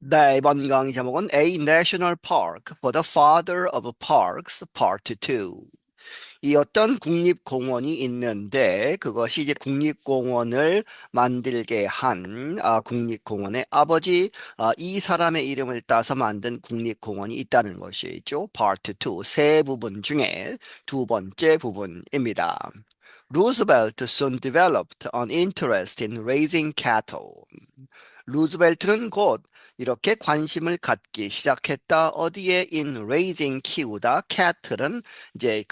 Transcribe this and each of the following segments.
네, 이번 강의 제목은 A National Park for the Father of Parks Part 2. 이 어떤 국립공원이 있는데 그것이 이제 국립공원을 만들게 한 국립공원의 아버지 이 사람의 이름을 따서 만든 국립공원이 있다는 것이죠. Part 2 세 부분 중에 두 번째 부분입니다. Roosevelt soon developed an interest in raising cattle. 루즈벨트는 곧 이렇게 관심을 갖기 시작했다. 어디에 in raising 키우다. cattle은 이제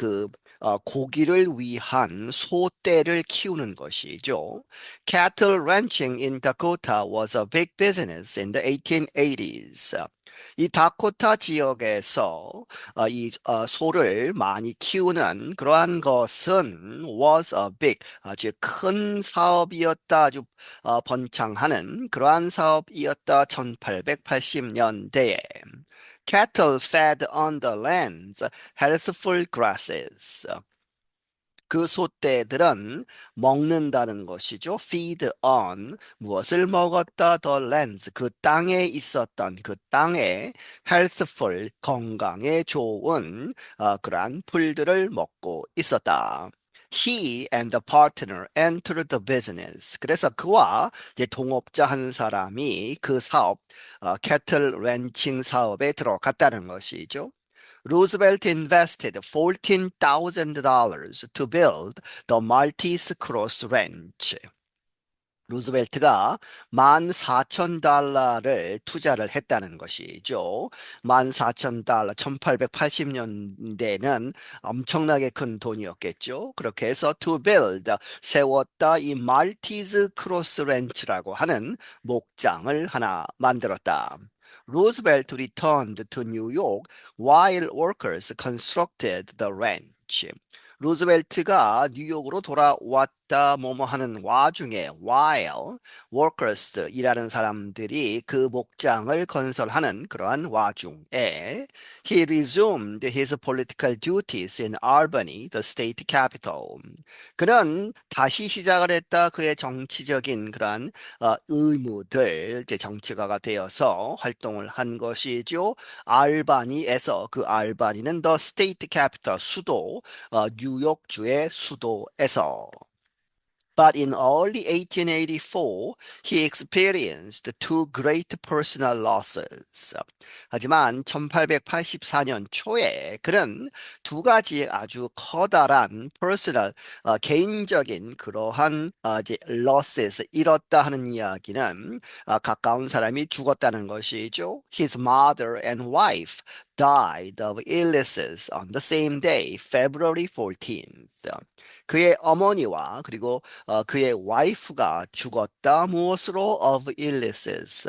고기를 위한 소떼를 키우는 것이죠. Cattle ranching in Dakota was a big business in the 1880s. 이 다코타 지역에서 소를 많이 키우는 그러한 것은 was a big 아주 큰 사업이었다. 아주 번창하는 그러한 사업이었다. 1880년대에 cattle fed on the lands healthful grasses. 그 소떼들은 먹는다는 것이죠. feed on 무엇을 먹었다. the lands 그 땅에 있었던 그 땅에 healthful 건강에 좋은 그러한 풀들을 먹고 있었다. He and the partner entered the business. 그래서 그와 이제 동업자 한 사람이 그 사업, 캐틀 랜칭 사업에 들어갔다는 것이죠. Roosevelt invested $14,000 to build the Maltese Cross Ranch. 루즈벨트가 14,000달러를 투자를 했다는 것이죠. 14,000달러, 1880년대는 엄청나게 큰 돈이었겠죠. 그렇게 해서 to build, 세웠다 이 말티즈 크로스 렌치라고 하는 목장을 하나 만들었다. Roosevelt returned to New York while workers constructed the ranch. 루즈벨트가 뉴욕으로 돌아왔다 뭐뭐 하는 와중에 while workers 일하는 사람들이 그 목장을 건설하는 그러한 와중에 he resumed his political duties in Albany, the state capital. 그는 다시 시작을 했다 그의 정치적인 그러한 의무들 이제 정치가가 되어서 활동을 한 것이죠. 알바니에서 그 알바니는 the state capital 수도 뉴욕주의 수도에서 But in early 1884, he experienced two great personal losses. 하지만 1884년 초에 그는 두 가지 아주 커다란 personal, 개인적인 그러한 이제 losses, 잃었다 하는 이야기는 가까운 사람이 죽었다는 것이죠. His mother and wife died of illnesses on the same day, February 14th. 그의 어머니와 그리고 그의 와이프가 죽었다. 무엇으로? Of illnesses.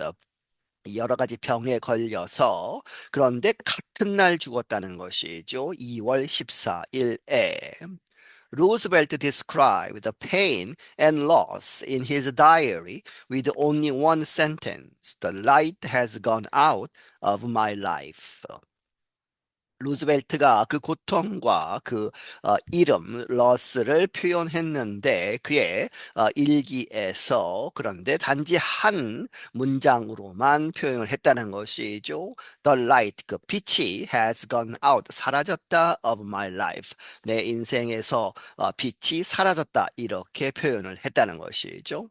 여러 가지 병에 걸려서 그런데 같은 날 죽었다는 것이죠. 2월 14일에. Roosevelt described the pain and loss in his diary with only one sentence. The light has gone out of my life. 루즈벨트가 그 고통과 이름 러스를 표현했는데 그의 일기에서 그런데 단지 한 문장으로만 표현을 했다는 것이죠. The light 그 빛이 has gone out 사라졌다 of my life 내 인생에서 빛이 사라졌다 이렇게 표현을 했다는 것이죠.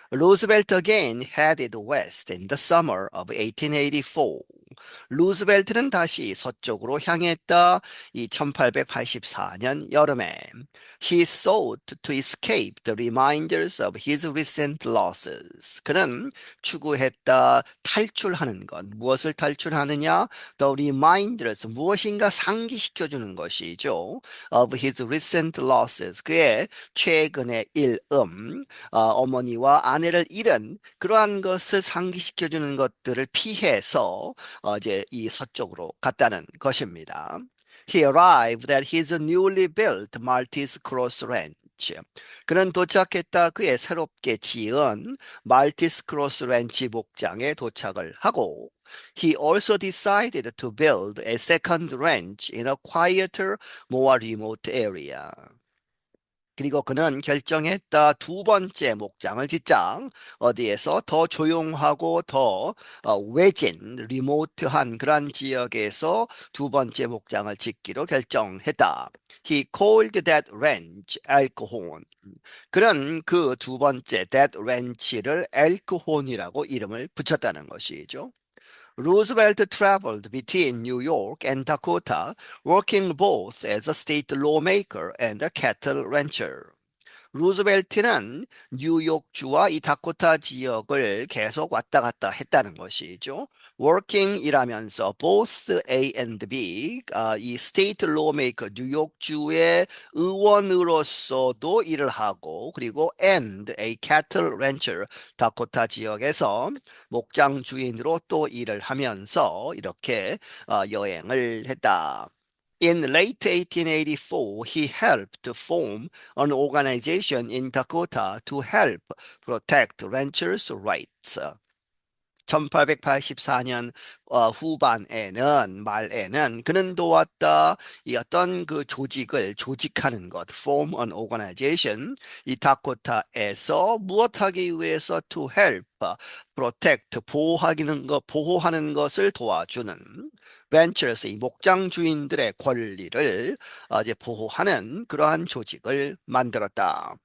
Roosevelt again headed west in the summer of 1884. 루즈벨트는 다시 서쪽으로 향했다. 이 1884년 여름에 He sought to escape the reminders of his recent losses. 그는 추구했다 탈출하는 것. 무엇을 탈출하느냐? The reminders 무엇인가 상기시켜주는 것이죠. Of his recent losses. 그의 최근의 일음, 어머니와 아내를 잃은 그러한 것을 상기시켜주는 것들을 피해서 이제 이 서쪽으로 갔다는 것입니다. He arrived at his newly built Maltese Cross Ranch. 그는 도착했다 그의 새롭게 지은 말티스 크로스 렌치 목장에 도착을 하고 He also decided to build a second ranch in a quieter, more remote area. 그리고 그는 결정했다. 두 번째 목장을 짓자. 어디에서 더 조용하고 더 외진, 리모트한 그런 지역에서 두 번째 목장을 짓기로 결정했다. He called that ranch 엘크혼. 그는 그 두 번째 that ranch를 엘크혼이라고 이름을 붙였다는 것이죠. Roosevelt traveled between New York and Dakota, working both as a state lawmaker and a cattle rancher. 루즈벨트는 뉴욕주와 이 다코타 지역을 계속 왔다 갔다 했다는 것이죠. working 일하면서 both A and B, 이 state lawmaker 뉴욕주의 의원으로서도 일을 하고 그리고 and a cattle rancher 다코타 지역에서 목장 주인으로 또 일을 하면서 이렇게 여행을 했다. In late 1884, he helped form an organization in Dakota to help protect ranchers' rights. 1884년 후반에는 말에는 그는 도왔다 이 어떤 그 조직을 조직하는 것, form an organization 이 다코타에서 무엇하기 위해서 to help, protect 보호하는 것을 도와주는 ranchers 이 목장 주인들의 권리를 이제 보호하는 그러한 조직을 만들었다.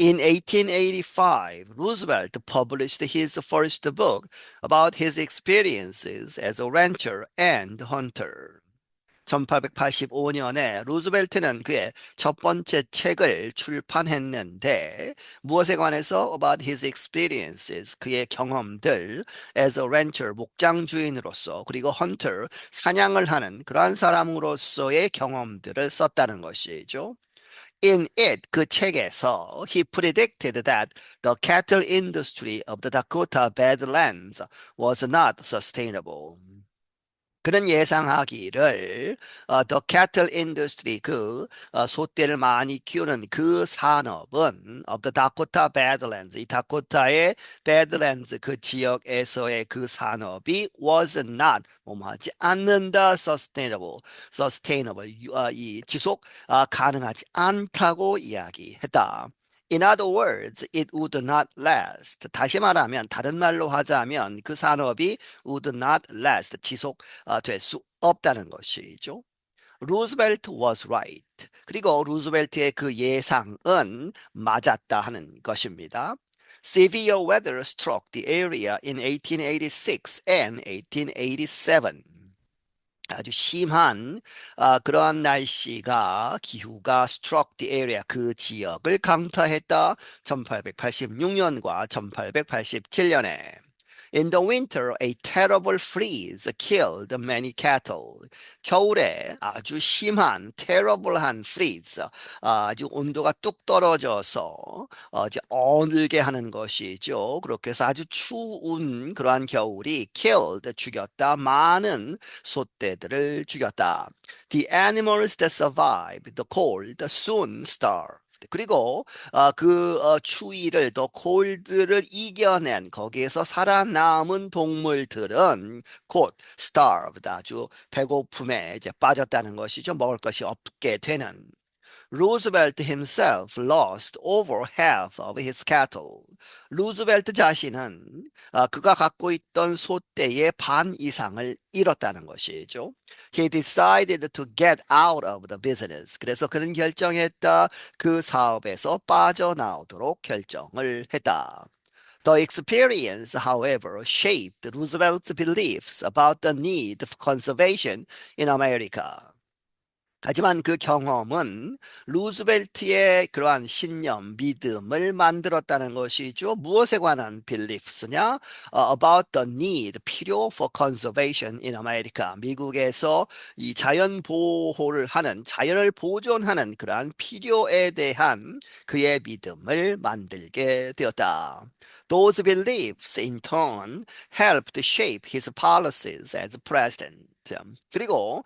In 1885, Roosevelt published his first book about his experiences as a rancher and hunter. 1885년에 루즈벨트는 그의 첫 번째 책을 출판했는데 무엇에 관해서 about his experiences 그의 경험들 as a rancher 목장 주인으로서 그리고 hunter 사냥을 하는 그러한 사람으로서의 경험들을 썼다는 것이죠. In it, 그 책에서 he predicted that the cattle industry of the Dakota Badlands was not sustainable. 그는 예상하기를 the cattle industry 소떼를 많이 키우는 그 산업은 of the Dakota Badlands 이 다코타의 Badlands 그 지역에서의 그 산업이 was not 뭐뭐하지 않는다 sustainable 이 지속 가능하지 않다고 이야기했다. In other words, it would not last. 다시 말하면, 다른 말로 하자면 그 산업이 would not last, 지속될 수 없다는 것이죠. Roosevelt was right. 그리고 루즈벨트의 그 예상은 맞았다 하는 것입니다. Severe weather struck the area in 1886 and 1887. 아주 심한 그러한 날씨가 기후가 struck the area 그 지역을 강타했다. 1886년과 1887년에 In the winter, a terrible freeze killed many cattle. 겨울에 아주 심한 terrible한 freeze, 아주 온도가 뚝 떨어져서 이제 어늘게 하는 것이죠. 그렇게 해서 아주 추운 그러한 겨울이 killed 죽였다. 많은 소떼들을 죽였다. The animals that survived the cold soon starved. 그리고 추위를 더 콜드를 이겨낸 거기에서 살아남은 동물들은 곧 starved 아주 배고픔에 이제 빠졌다는 것이죠. 먹을 것이 없게 되는. Roosevelt himself lost over half of his cattle. 루즈벨트 자신은 그가 갖고 있던 소떼의 반 이상을 잃었다는 것이죠. He decided to get out of the business. 그래서 그는 결정했다. 그 사업에서 빠져나오도록 결정을 했다. The experience, however, shaped Roosevelt's beliefs about the need of conservation in America. 하지만 그 경험은 루즈벨트의 그러한 신념, 믿음을 만들었다는 것이죠. 무엇에 관한 beliefs냐? About the need, 필요 for conservation in America. 미국에서 이 자연 보호를 하는, 자연을 보존하는 그러한 필요에 대한 그의 믿음을 만들게 되었다. Those beliefs in turn helped shape his policies as president. 그리고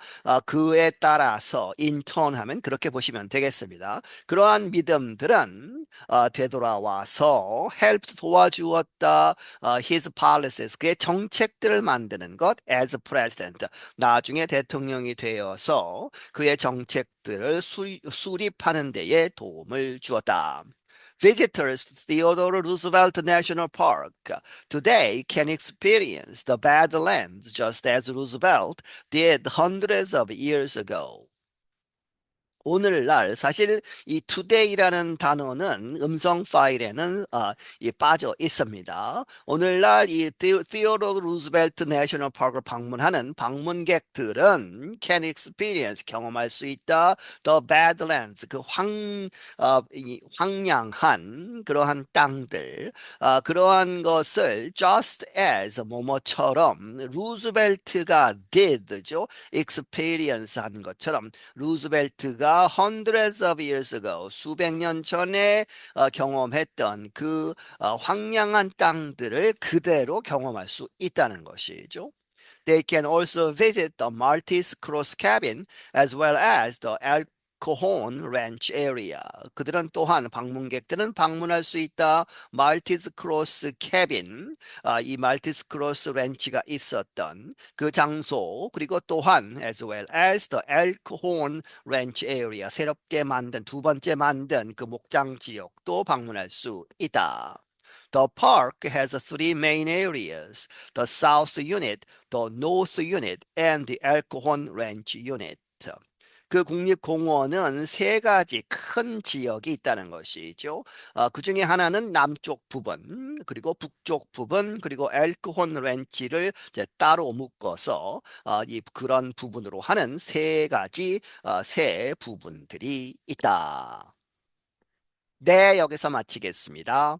그에 따라서 인턴하면 그렇게 보시면 되겠습니다. 그러한 믿음들은 되돌아와서 help 도와주었다. his policies 그의 정책들을 만드는 것 as president 나중에 대통령이 되어서 그의 정책들을 수립하는 데에 도움을 주었다. Visitors to Theodore Roosevelt National Park today can experience the Badlands just as Roosevelt did hundreds of years ago. 오늘날 사실 이 today라는 단어는 음성 파일에는 빠져 있습니다. 오늘날 이 Theodore Roosevelt National Park을 방문하는 방문객들은 can experience 경험할 수 있다. The Badlands 이 황량한 그러한 땅들 그러한 것을 just as 뭐뭐처럼 루즈벨트가 did죠. experience 한 것처럼 루즈벨트가 hundreds of years ago 수백 년 전에 경험했던 그 황량한 땅들을 그대로 경험할 수 있다는 것이죠. They can also visit the Maltese Cross Cabin as well as the El Cajon Ranch area. 그들은 또한 방문객들은 방문할 수 있다. 말티즈 크로스 캐빈, 이 말티즈 크로스 렌치가 있었던 그 장소 그리고 또한 as well as the El Cajon Ranch area 새롭게 만든 두 번째 만든 그 목장 지역도 방문할 수 있다. The park has three main areas, the South Unit, the North Unit, and the El Cajon Ranch Unit. 그 국립공원은 세 가지 큰 지역이 있다는 것이죠. 그 중에 하나는 남쪽 부분, 그리고 북쪽 부분, 그리고 엘크혼 렌치를 이제 따로 묶어서 그런 부분으로 하는 세 가지 세 부분들이 있다. 네, 여기서 마치겠습니다.